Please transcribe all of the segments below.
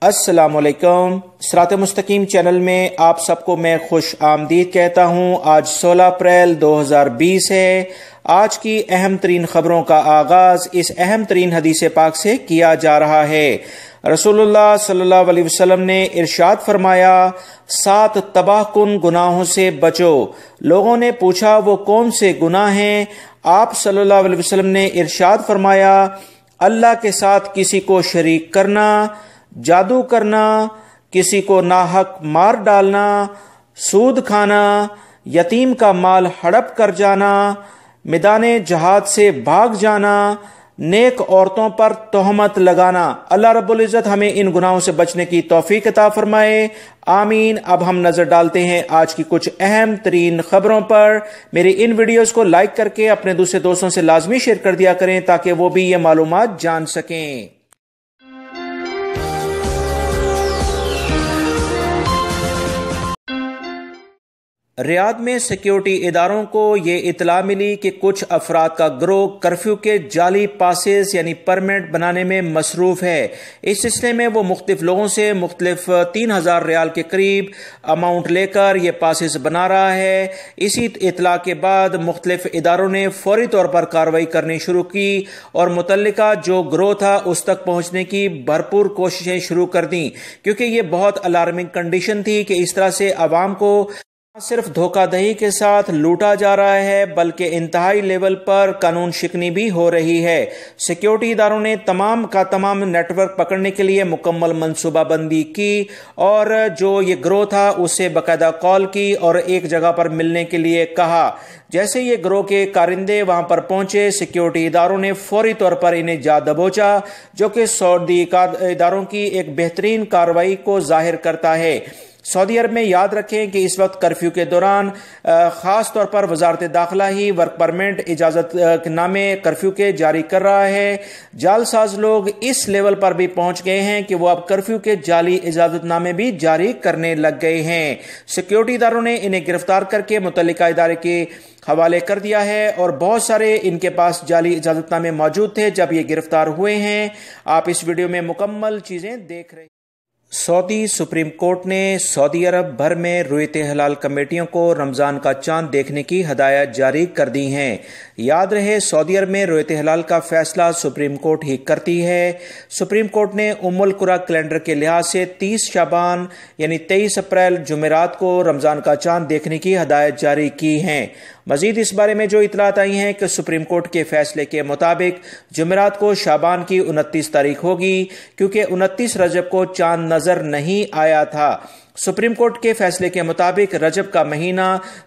السلام علیکم۔ صراط مستقیم چینل میں آپ سب کو میں خوش آمدید کہتا ہوں۔ آج 16 اپریل 2020 ہے۔ آج کی اہم ترین خبروں کا آغاز اس اہم ترین حدیث پاک سے کیا جا رہا ہے۔ رسول اللہ صلی اللہ علیہ وسلم نے ارشاد فرمایا، 7 تباہ کن گناہوں سے بچو۔ لوگوں نے پوچھا وہ کون سے گناہ ہیں؟ آپ صلی اللہ علیہ وسلم نے ارشاد فرمایا، اللہ کے ساتھ کسی کو شریک کرنا، جادو کرنا، کسی کو ناحق مار ڈالنا، سود کھانا، یتیم کا مال ہڑپ کر جانا، میدان جہاد سے بھاگ جانا، نیک عورتوں پر تہمت لگانا۔ اللہ رب العزت ہمیں ان گناہوں سے بچنے کی توفیق عطا فرمائے، آمین۔ اب ہم نظر ڈالتے ہیں آج کی کچھ اہم ترین خبروں پر۔ میری ان ویڈیوز کو لائک کر کے اپنے دوسرے دوستوں سے لازمی شیئر کر دیا کریں تاکہ وہ بھی یہ معلومات جان سکیں۔ ریاض میں سیکیورٹی اداروں کو یہ اطلاع ملی کہ کچھ افراد کا گروہ کرفیو کے جعلی پاسز یعنی پرمٹ بنانے میں مصروف ہے۔ اس سلسلے میں وہ مختلف لوگوں سے مختلف 3000 ریال کے قریب اماؤنٹ لے کر یہ پاسز بنا رہا ہے۔ اسی اطلاع کے بعد مختلف اداروں نے فوری طور پر کارروائی کرنی شروع کی اور متعلقہ جو گروہ تھا اس تک پہنچنے کی بھرپور کوششیں شروع کر دیں، کیونکہ یہ بہت الارمنگ کنڈیشن تھی کہ اس طرح سے عوام کو صرف دھوکہ دہی کے ساتھ لوٹا جا رہا ہے بلکہ انتہائی لیول پر قانون شکنی بھی ہو رہی ہے۔ سیکیورٹی اداروں نے تمام کا تمام نیٹ ورک پکڑنے کے لیے مکمل منصوبہ بندی کی اور جو یہ گروہ تھا اسے باقاعدہ کال کی اور ایک جگہ پر ملنے کے لیے کہا۔ جیسے یہ گروہ کے کارندے وہاں پر پہنچے، سیکیورٹی اداروں نے فوری طور پر انہیں جا دبوچا، جو کہ سعودی اداروں کی ایک بہترین کارروائی کو ظاہر کرتا ہے۔ سعودی عرب میں یاد رکھیں کہ اس وقت کرفیو کے دوران خاص طور پر وزارت داخلہ ہی ورک پرمٹ اجازت نامے کرفیو کے جاری کر رہا ہے۔ جعل ساز لوگ اس لیول پر بھی پہنچ گئے ہیں کہ وہ اب کرفیو کے جعلی اجازت نامے بھی جاری کرنے لگ گئے ہیں۔ سیکیورٹی اداروں نے انہیں گرفتار کر کے متعلقہ ادارے کے حوالے کر دیا ہے اور بہت سارے ان کے پاس جعلی اجازت نامے موجود تھے جب یہ گرفتار ہوئے ہیں۔ آپ اس ویڈیو میں مکمل چیزیں دیکھ رہے ہیں۔ سعودی سپریم کورٹ نے سعودی عرب بھر میں رویت حلال کمیٹیوں کو رمضان کا چاند دیکھنے کی ہدایات جاری کر دی ہیں۔ یاد رہے، سعودی عرب میں رویت حلال کا فیصلہ سپریم کورٹ ہی کرتی ہے۔ سپریم کورٹ نے القریٰ کیلنڈر کے لحاظ سے 30 شعبان یعنی 23 اپریل جمعرات کو رمضان کا چاند دیکھنے کی ہدایت جاری کی ہیں۔ مزید اس بارے میں جو اطلاعات آئی ہیں کہ سپریم کورٹ کے فیصلے کے مطابق جمعرات کو شعبان کی 29 تاریخ ہوگی، کیونکہ 29 رجب کو چاند نظر نہیں آیا تھا۔ سپریم کورٹ کے فیصلے کے مطابق رجب کا مہینہ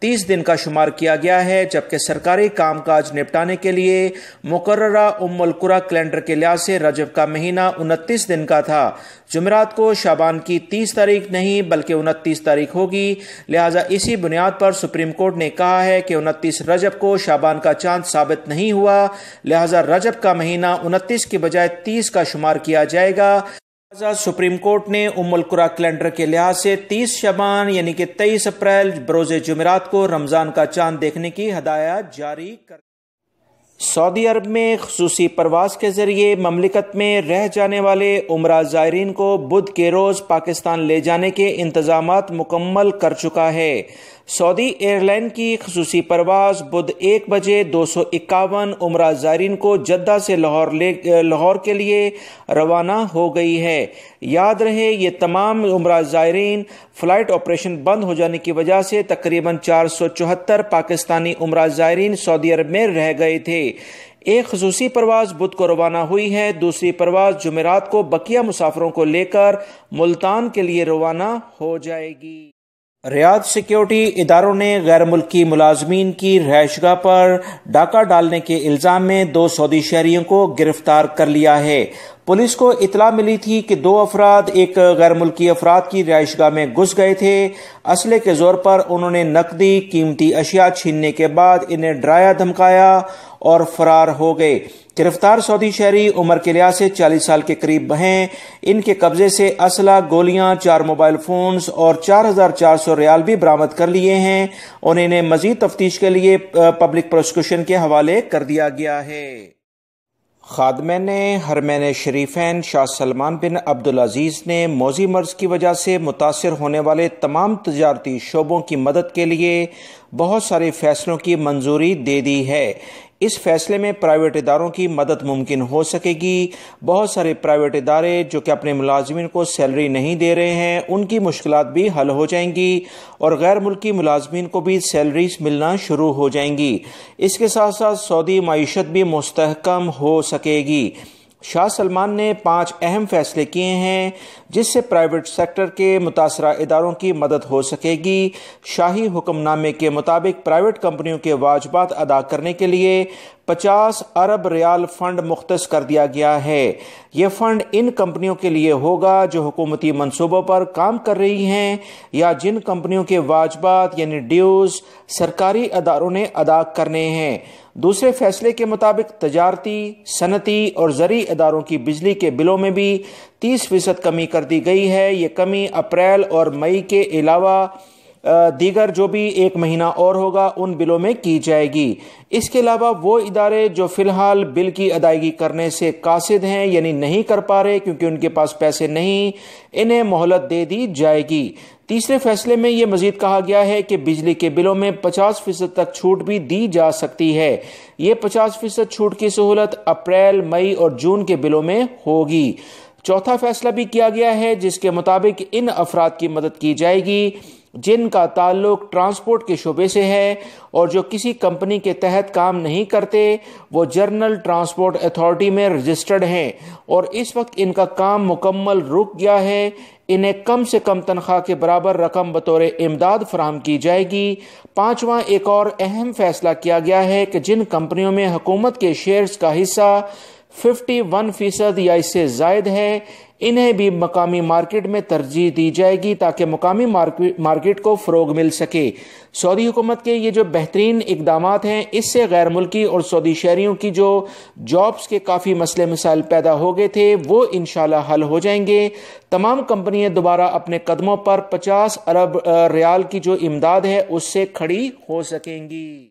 30 دن کا شمار کیا گیا ہے، جبکہ سرکاری کام کاج نپٹانے کے لیے مقررہ القریٰ کیلنڈر کے لحاظ سے رجب کا مہینہ 29 دن کا تھا۔ جمعرات کو شعبان کی 30 تاریخ نہیں بلکہ 29 تاریخ ہوگی، لہٰذا اسی بنیاد پر سپریم کورٹ نے کہا ہے کہ 29 رجب کو شعبان کا چاند ثابت نہیں ہوا، لہٰذا رجب کا مہینہ 29 کی بجائے 30 کا شمار کیا جائے گا۔ سپریم کورٹ نے القریٰ کیلنڈر کے لحاظ سے 30 شعبان یعنی کہ 23 اپریل بروز جمعرات کو رمضان کا چاند دیکھنے کی ہدایات جاری کر۔ سعودی عرب میں خصوصی پرواز کے ذریعے مملکت میں رہ جانے والے عمرہ زائرین کو بدھ کے روز پاکستان لے جانے کے انتظامات مکمل کر چکا ہے۔ سعودی ایئر لائن کی خصوصی پرواز بدھ 1 بجے 251 عمرہ زائرین کو جدہ سے لاہور کے لیے روانہ ہو گئی ہے۔ یاد رہے، یہ تمام عمرہ زائرین فلائٹ آپریشن بند ہو جانے کی وجہ سے تقریباً 474 پاکستانی عمرہ زائرین سعودی عرب میں رہ گئے تھے۔ ایک خصوصی پرواز بدھ کو روانہ ہوئی ہے، دوسری پرواز جمعرات کو بقیہ مسافروں کو لے کر ملتان کے لیے روانہ ہو جائے گی۔ ریاض سیکیورٹی اداروں نے غیر ملکی ملازمین کی رہائش گاہ پر ڈاکہ ڈالنے کے الزام میں 2 سعودی شہریوں کو گرفتار کر لیا ہے۔ پولیس کو اطلاع ملی تھی کہ 2 افراد ایک غیر ملکی افراد کی رہائش گاہ میں گھس گئے تھے۔ اسلحے کے زور پر انہوں نے نقدی قیمتی اشیاء چھیننے کے بعد انہیں ڈرایا دھمکایا اور فرار ہو گئے۔ گرفتار سعودی شہری عمر کے لحاظ سے 40 سال کے قریب ہیں۔ ان کے قبضے سے اسلحہ، گولیاں، 4 موبائل فونز اور 4400 ریال بھی برآمد کر لیے ہیں اور انہیں مزید تفتیش کے لیے پبلک پروسیکیوشن کے حوالے کر دیا گیا ہے۔ خادمین حرمین شریفین شاہ سلمان بن عبدالعزیز نے موذی مرض کی وجہ سے متاثر ہونے والے تمام تجارتی شعبوں کی مدد کے لیے بہت سارے فیصلوں کی منظوری دے دی ہے۔ اس فیصلے میں پرائیویٹ اداروں کی مدد ممکن ہو سکے گی۔ بہت سارے پرائیویٹ ادارے جو کہ اپنے ملازمین کو سیلری نہیں دے رہے ہیں، ان کی مشکلات بھی حل ہو جائیں گی اور غیر ملکی ملازمین کو بھی سیلریز ملنا شروع ہو جائیں گی۔ اس کے ساتھ ساتھ سعودی معیشت بھی مستحکم ہو سکے گی۔ شاہ سلمان نے 5 اہم فیصلے کیے ہیں جس سے پرائیویٹ سیکٹر کے متاثرہ اداروں کی مدد ہو سکے گی۔ شاہی حکم نامے کے مطابق پرائیویٹ کمپنیوں کے واجبات ادا کرنے کے لیے 50 ارب ریال فنڈ مختص کر دیا گیا ہے۔ یہ فنڈ ان کمپنیوں کے لیے ہوگا جو حکومتی منصوبوں پر کام کر رہی ہیں یا جن کمپنیوں کے واجبات یعنی ڈیوز سرکاری اداروں نے ادا کرنے ہیں۔ دوسرے فیصلے کے مطابق تجارتی، صنعتی اور زرعی اداروں کی بجلی کے بلوں میں بھی 30% کمی کر دی گئی ہے۔ یہ کمی اپریل اور مئی کے علاوہ دیگر جو بھی 1 مہینہ اور ہوگا ان بلوں میں کی جائے گی۔ اس کے علاوہ وہ ادارے جو فی الحال بل کی ادائیگی کرنے سے قاصد ہیں یعنی نہیں کر پا رہے کیونکہ ان کے پاس پیسے نہیں، انہیں مہلت دے دی جائے گی۔ تیسرے فیصلے میں یہ مزید کہا گیا ہے کہ بجلی کے بلوں میں 50% تک چھوٹ بھی دی جا سکتی ہے۔ یہ 50% چھوٹ کی سہولت اپریل، مئی اور جون کے بلوں میں ہوگی۔ چوتھا فیصلہ بھی کیا گیا ہے جس کے مطابق ان افراد کی مدد کی جائے گی جن کا تعلق ٹرانسپورٹ کے شعبے سے ہے اور جو کسی کمپنی کے تحت کام نہیں کرتے، وہ جنرل ٹرانسپورٹ اتھارٹی میں رجسٹرڈ ہیں اور اس وقت ان کا کام مکمل رک گیا ہے۔ انہیں کم سے کم تنخواہ کے برابر رقم بطور امداد فراہم کی جائے گی۔ پانچواں ایک اور اہم فیصلہ کیا گیا ہے کہ جن کمپنیوں میں حکومت کے شیئرز کا حصہ 51% یا اس سے زائد ہے، انہیں بھی مقامی مارکیٹ میں ترجیح دی جائے گی تاکہ مقامی مارکیٹ کو فروغ مل سکے۔ سعودی حکومت کے یہ جو بہترین اقدامات ہیں، اس سے غیر ملکی اور سعودی شہریوں کی جو جابز کے کافی مسئلے مسائل پیدا ہو گئے تھے وہ انشاءاللہ حل ہو جائیں گے۔ تمام کمپنیاں دوبارہ اپنے قدموں پر 50 ارب ریال کی جو امداد ہے اس سے کھڑی ہو سکیں گی۔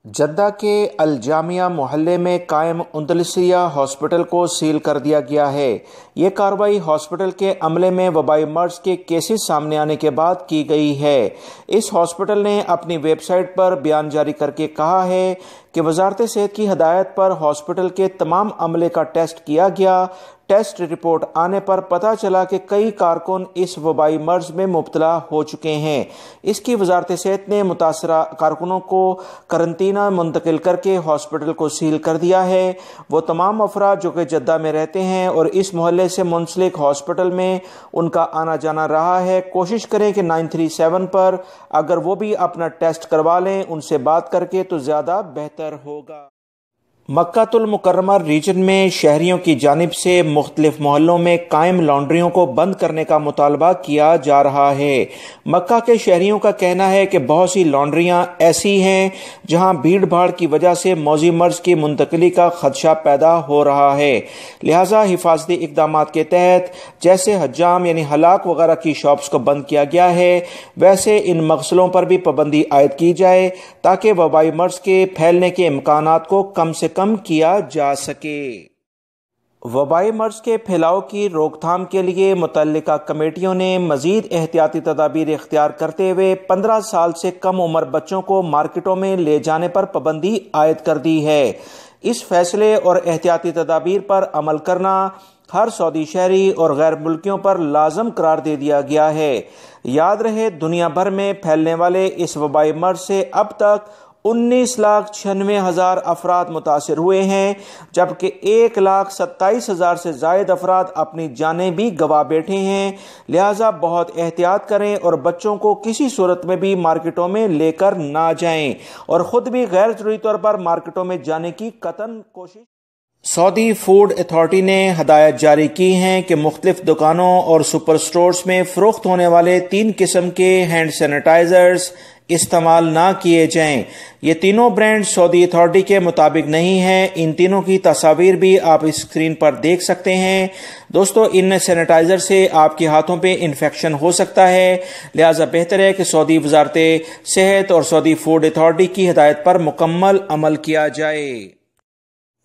جدہ کے الجامعہ محلے میں قائم اندلسیہ ہاسپٹل کو سیل کر دیا گیا ہے۔ یہ کارروائی ہاسپٹل کے عملے میں وبائی مرض کے کیسز سامنے آنے کے بعد کی گئی ہے۔ اس ہاسپٹل نے اپنی ویب سائٹ پر بیان جاری کر کے کہا ہے کہ وزارت صحت کی ہدایت پر ہاسپٹل کے تمام عملے کا ٹیسٹ کیا گیا۔ ٹیسٹ رپورٹ آنے پر پتہ چلا کہ کئی کارکن اس وبائی مرض میں مبتلا ہو چکے ہیں۔ اس کی وزارت صحت نے متاثرہ کارکنوں کو قرنطینہ منتقل کر کے ہاسپٹل کو سیل کر دیا ہے۔ وہ تمام افراد جو کہ جدہ میں رہتے ہیں اور اس محلے سے منسلک ہاسپٹل میں ان کا آنا جانا رہا ہے، کوشش کریں کہ 937 پر اگر وہ بھی اپنا ٹیسٹ کروا لیں، ان سے بات کر کے تو زیادہ بہتر ہوگا۔ مکہ المکرمہ ریجن میں شہریوں کی جانب سے مختلف محلوں میں قائم لانڈریوں کو بند کرنے کا مطالبہ کیا جا رہا ہے۔ مکہ کے شہریوں کا کہنا ہے کہ بہت سی لانڈریاں ایسی ہیں جہاں بھیڑ بھاڑ کی وجہ سے موذی مرض کی منتقلی کا خدشہ پیدا ہو رہا ہے، لہٰذا حفاظتی اقدامات کے تحت جیسے حجام یعنی ہلاک وغیرہ کی شاپس کو بند کیا گیا ہے، ویسے ان مغسلوں پر بھی پابندی عائد کی جائے تاکہ وبائی مرض کے پھیلنے کے امکانات کو کم سے کم کیا جا سکے۔ وبائی مرض کے پھیلاؤ کی روک تھام کے لیے متعلقہ کمیٹیوں نے مزید احتیاطی تدابیر اختیار کرتے ہوئے 15 سال سے کم عمر بچوں کو مارکیٹوں میں لے جانے پر پابندی عائد کر دی ہے۔ اس فیصلے اور احتیاطی تدابیر پر عمل کرنا ہر سعودی شہری اور غیر ملکیوں پر لازم قرار دے دیا گیا ہے۔ یاد رہے دنیا بھر میں پھیلنے والے اس وبائی مرض سے اب تک 19,96,000 افراد متاثر ہوئے ہیں، جبکہ 1,27,000 سے زائد افراد اپنی جانیں بھی گنوا بیٹھے ہیں۔ لہٰذا بہت احتیاط کریں اور بچوں کو کسی صورت میں بھی مارکیٹوں میں لے کر نہ جائیں اور خود بھی غیر ضروری طور پر مارکیٹوں میں جانے کی قطعاً کوشش۔ سعودی فوڈ اتھارٹی نے ہدایت جاری کی ہیں کہ مختلف دکانوں اور سپر سٹورز میں فروخت ہونے والے 3 قسم کے ہینڈ سینیٹائزرز استعمال نہ کیے جائیں۔ یہ تینوں برانڈ سعودی اتھارٹی کے مطابق نہیں ہیں۔ ان تینوں کی تصاویر بھی آپ اسکرین پر دیکھ سکتے ہیں۔ دوستو، ان سینیٹائزر سے آپ کے ہاتھوں پہ انفیکشن ہو سکتا ہے، لہٰذا بہتر ہے کہ سعودی وزارت صحت اور سعودی فوڈ اتھارٹی کی ہدایت پر مکمل عمل کیا جائے۔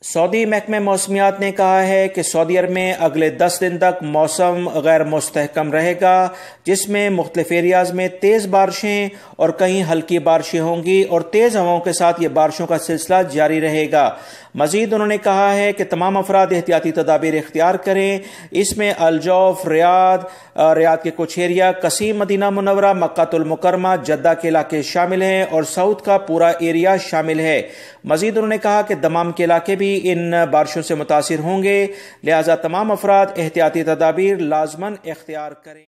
سعودی محکمہ موسمیات نے کہا ہے کہ سعودی عرب میں اگلے 10 دن تک موسم غیر مستحکم رہے گا، جس میں مختلف ایریاز میں تیز بارشیں اور کہیں ہلکی بارشیں ہوں گی اور تیز ہواؤں کے ساتھ یہ بارشوں کا سلسلہ جاری رہے گا۔ مزید انہوں نے کہا ہے کہ تمام افراد احتیاطی تدابیر اختیار کریں۔ اس میں الجوف، ریاض کے کچھ ایریا، قصیم، مدینہ منورہ، مکہ المکرمہ، جدہ کے علاقے شامل ہیں اور سعود کا پورا ایریا شامل ہے۔ مزید انہوں نے کہا کہ دمام کے علاقے بھی ان بارشوں سے متاثر ہوں گے، لہذا تمام افراد احتیاطی تدابیر لازماً اختیار کریں۔